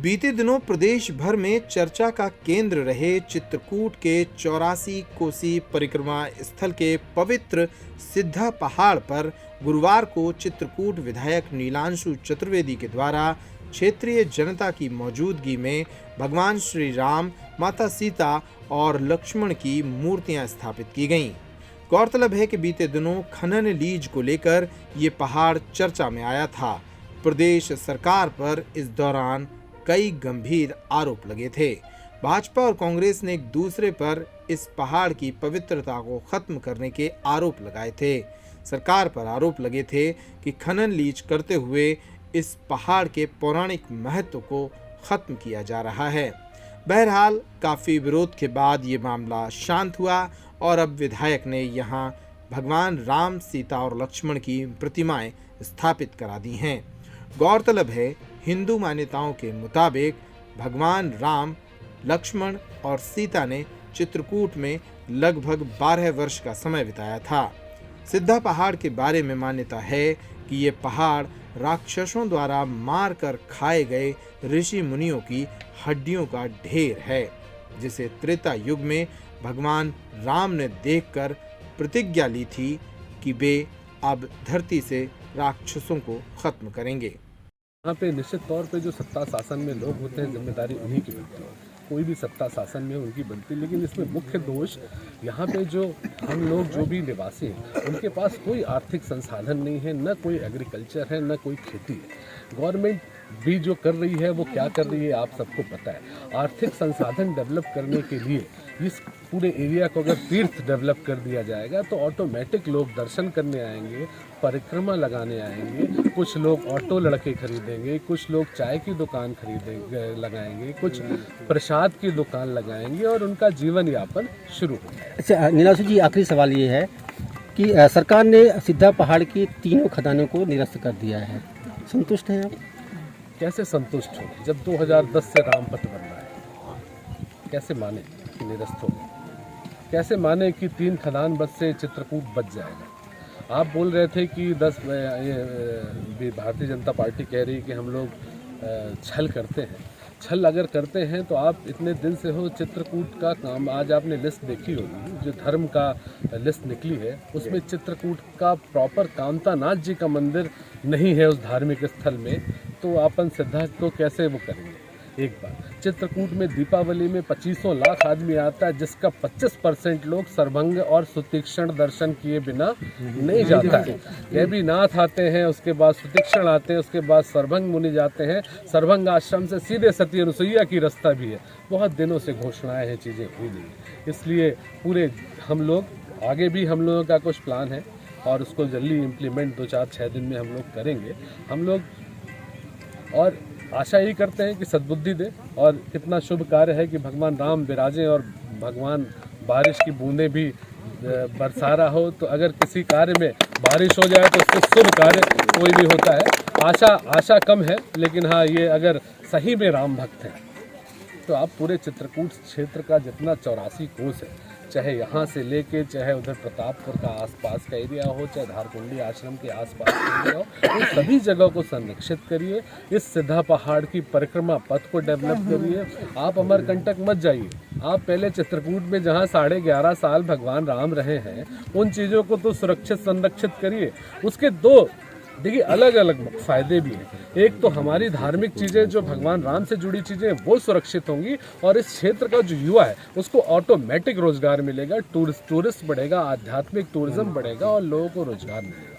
बीते दिनों प्रदेश भर में चर्चा का केंद्र रहे चित्रकूट के 84 कोसी परिक्रमा स्थल के पवित्र सिद्धा पहाड़ पर गुरुवार को चित्रकूट विधायक नीलांशु चतुर्वेदी के द्वारा क्षेत्रीय जनता की मौजूदगी में भगवान श्री राम, माता सीता और लक्ष्मण की मूर्तियां स्थापित की गईं। गौरतलब है कि बीते दिनों खनन लीज को लेकर ये पहाड़ चर्चा में आया था। प्रदेश सरकार पर इस दौरान कई गंभीर आरोप लगे थे। भाजपा और कांग्रेस ने एक दूसरे पर इस पहाड़ की पवित्रता को खत्म करने के आरोप लगाए थे। सरकार पर आरोप लगे थे कि खनन लीज करते हुए इस पहाड़ के पौराणिक महत्व को खत्म किया जा रहा है। बहरहाल काफी विरोध के बाद ये मामला शांत हुआ और अब विधायक ने यहां भगवान राम, सीता और लक्ष्मण की प्रतिमाएं स्थापित करा दी हैं। गौरतलब है, हिंदू मान्यताओं के मुताबिक भगवान राम, लक्ष्मण और सीता ने चित्रकूट में लगभग 12 वर्ष का समय बिताया था। सिद्धा पहाड़ के बारे में मान्यता है कि ये पहाड़ राक्षसों द्वारा मार कर खाए गए ऋषि मुनियों की हड्डियों का ढेर है, जिसे त्रेता युग में भगवान राम ने देखकर प्रतिज्ञा ली थी कि वे अब धरती से राक्षसों को खत्म करेंगे। यहाँ पे निश्चित तौर पे जो सत्ता शासन में लोग होते हैं, जिम्मेदारी उन्हीं की बनती है। कोई भी सत्ता शासन में उनकी बनती है, लेकिन इसमें मुख्य दोष यहाँ पे जो हम लोग जो भी निवासी हैं, उनके पास कोई आर्थिक संसाधन नहीं है, न कोई एग्रीकल्चर है, न कोई खेती है। गवर्नमेंट भी जो कर रही है वो क्या कर रही है आप सबको पता है। आर्थिक संसाधन डेवलप करने के लिए इस पूरे एरिया को अगर तीर्थ डेवलप कर दिया जाएगा तो ऑटोमेटिक लोग दर्शन करने आएंगे, परिक्रमा लगाने आएंगे। कुछ लोग ऑटो लड़के खरीदेंगे, कुछ लोग चाय की दुकान खरीदेंगे, लगाएंगे, कुछ प्रसाद की दुकान लगाएंगे और उनका जीवन यापन शुरू होगा। अच्छा नीलांशु जी, आखिरी सवाल ये है कि सरकार ने सिद्धा पहाड़ की तीनों खदानों को निरस्त कर दिया है, संतुष्ट हैं आप? कैसे संतुष्ट हो जब 2010 से रामपथ बन रहा है? कैसे माने कि निरस्त हो? कैसे माने कि 3 खदान बस से चित्रकूट बच जाएगा? आप बोल रहे थे कि भारतीय जनता पार्टी कह रही है कि हम लोग छल करते हैं। छल अगर करते हैं तो आप इतने दिन से हो चित्रकूट का काम, आज आपने लिस्ट देखी होगी जो धर्म का लिस्ट निकली है, उसमें चित्रकूट का प्रॉपर कामतानाथ जी का मंदिर नहीं है उस धार्मिक स्थल में, तो अपन सिद्धा को कैसे वो करेंगे? एक बार चित्रकूट में दीपावली में 2500 लाख आदमी आता है, जिसका 25% लोग सर्वंग और सुतीक्षण दर्शन किए बिना नहीं जाता है। गैबीनाथ आते हैं, उसके बाद सुतीक्षण आते हैं, उसके बाद सर्वंग मुनि जाते हैं। सर्वंग आश्रम से सीधे सती अनुसुईया की रास्ता भी है। बहुत दिनों से घोषणाएं हैं, चीज़ें हुई नहीं, इसलिए पूरे हम लोग आगे भी हम लोगों का कुछ प्लान है और उसको जल्दी इम्प्लीमेंट 2-4-6 दिन में हम लोग करेंगे। हम लोग और आशा यही करते हैं कि सद्बुद्धि दे और कितना शुभ कार्य है कि भगवान राम विराजें और भगवान बारिश की बूंदें भी बरसा रहा हो। तो अगर किसी कार्य में बारिश हो जाए तो उससे शुभ कार्य कोई भी होता है। आशा कम है, लेकिन हाँ, ये अगर सही में राम भक्त हैं तो आप पूरे चित्रकूट क्षेत्र का जितना 84 कोस है, चाहे यहाँ से लेके चाहे उधर प्रतापपुर का आसपास का एरिया हो, चाहे धारकुंडी आश्रम के आसपास का एरिया हो, उन सभी जगहों को संरक्षित करिए। इस सिद्धा पहाड़ की परिक्रमा पथ को डेवलप करिए। आप अमरकंटक मत जाइए, आप पहले चित्रकूट में जहाँ 11.5 साल भगवान राम रहे हैं उन चीज़ों को तो सुरक्षित संरक्षित करिए। उसके दो देखिए अलग अलग फायदे भी हैं। एक तो हमारी धार्मिक चीज़ें जो भगवान राम से जुड़ी चीज़ें वो सुरक्षित होंगी और इस क्षेत्र का जो युवा है उसको ऑटोमेटिक रोजगार मिलेगा, टूरिस्ट बढ़ेगा, आध्यात्मिक टूरिज्म बढ़ेगा और लोगों को रोजगार मिलेगा।